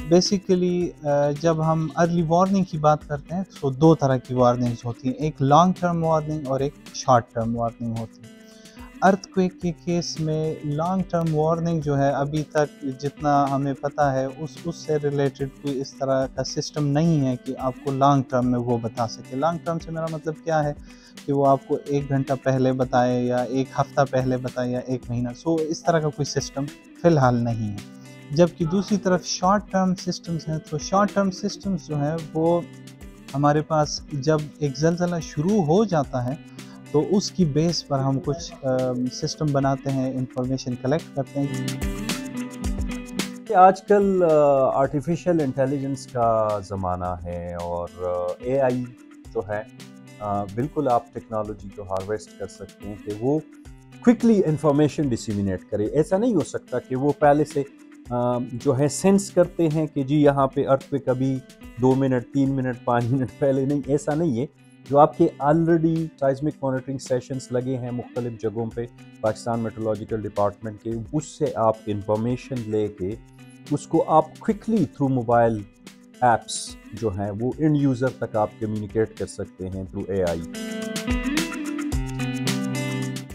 Basically जब हम early warning की बात करते हैं तो दो तरह की वार्निंग्स होती हैं, एक लॉन्ग टर्म वार्निंग और एक शॉर्ट टर्म वार्निंग होती है। अर्थक्वेक के केस में लॉन्ग टर्म वार्निंग जो है अभी तक जितना हमें पता है उससे रिलेटेड कोई इस तरह का सिस्टम नहीं है कि आपको लॉन्ग टर्म में वो बता सके। लॉन्ग टर्म से मेरा मतलब क्या है कि वो आपको 1 घंटा पहले बताए या 1 हफ्ता पहले बताए या 1 महीना, सो इस तरह का कोई सिस्टम फ़िलहाल नहीं है। जबकि दूसरी तरफ शॉर्ट टर्म सिस्टम्स हैं, तो शॉर्ट टर्म सिस्टम्स जो हैं वो हमारे पास जब एक ज़लज़ला शुरू हो जाता है तो उसकी बेस पर हम कुछ सिस्टम बनाते हैं, इंफॉर्मेशन कलेक्ट करते हैं। आजकल आर्टिफिशियल इंटेलिजेंस का ज़माना है और एआई जो है बिल्कुल आप टेक्नोलॉजी को हार्वेस्ट कर सकते हैं कि वो क्विकली इंफॉर्मेशन डिसिमिनेट करे। ऐसा नहीं हो सकता कि वो पहले से जो है सेंस करते हैं कि जी यहाँ पे अर्थक्वेक अभी 2 मिनट 3 मिनट 5 मिनट पहले, नहीं, ऐसा नहीं है। जो आपके ऑलरेडी साइस्मिक मॉनिटरिंग सेशंस लगे हैं मुख्तलिफ जगहों पे पाकिस्तान मेट्रोलॉजिकल डिपार्टमेंट के, उससे आप इंफॉर्मेशन लेके उसको आप क्विकली थ्रू मोबाइल एप्स जो हैं वो इन यूज़र तक आप कम्युनिकेट कर सकते हैं थ्रू एआई।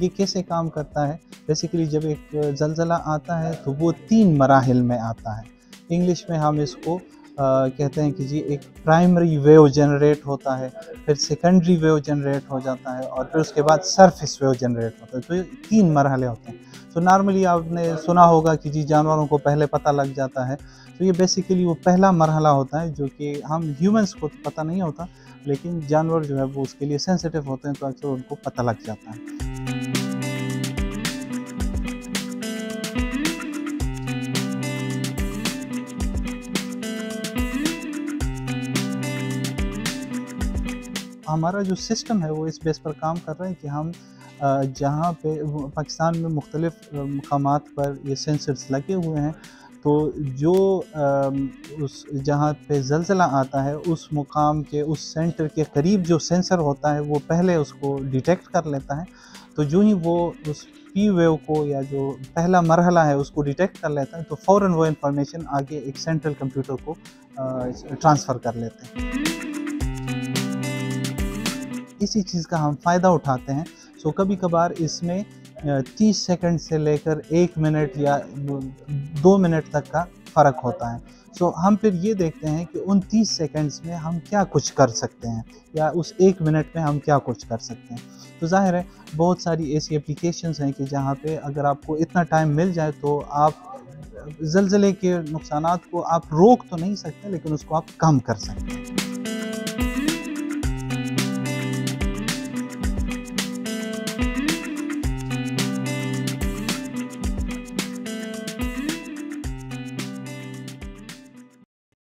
ये कैसे काम करता है? बेसिकली जब एक ज़लज़ला आता है तो वो 3 मराहिल में आता है। इंग्लिश में हम इसको कहते हैं कि जी एक प्राइमरी वेव जनरेट होता है, फिर सेकेंडरी वेव जनरेट हो जाता है और फिर उसके बाद सरफेस वेव जनरेट होता है। तो ये 3 मरहले होते हैं। तो नॉर्मली आपने सुना होगा कि जी जानवरों को पहले पता लग जाता है। तो ये बेसिकली वो पहला मरहला होता है जो कि हम ह्यूमंस को तो पता नहीं होता, लेकिन जानवर जो है वो उसके लिए सेंसिटिव होते हैं, तो अक्सर उनको पता लग जाता है। हमारा जो सिस्टम है वो इस बेस पर काम कर रहा है कि हम जहाँ पे पाकिस्तान में मुख्तलिफ मकामात पर ये सेंसर्स लगे हुए हैं, तो जो उस जहाँ पे ज़लज़ला आता है उस मुकाम के उस सेंटर के करीब जो सेंसर होता है वो पहले उसको डिटेक्ट कर लेता है। तो जो ही वो उस पी वेव को या जो पहला मरहला है उसको डिटेक्ट कर लेता है तो फ़ौरन वो इंफॉर्मेशन आगे एक सेंट्रल कंप्यूटर को ट्रांसफ़र कर लेते हैं। इसी चीज़ का हम फ़ायदा उठाते हैं। सो कभी कभार इसमें 30 सेकंड से लेकर 1 मिनट या 2 मिनट तक का फ़र्क होता है। सो हम फिर ये देखते हैं कि उन 30 सेकंड्स में हम क्या कुछ कर सकते हैं या उस 1 मिनट में हम क्या कुछ कर सकते हैं। तो ज़ाहिर है बहुत सारी ऐसी एप्लीकेशंस हैं कि जहाँ पे अगर आपको इतना टाइम मिल जाए तो आप ज़लज़ले के नुकसानात को आप रोक तो नहीं सकते, लेकिन उसको आप कम कर सकते हैं।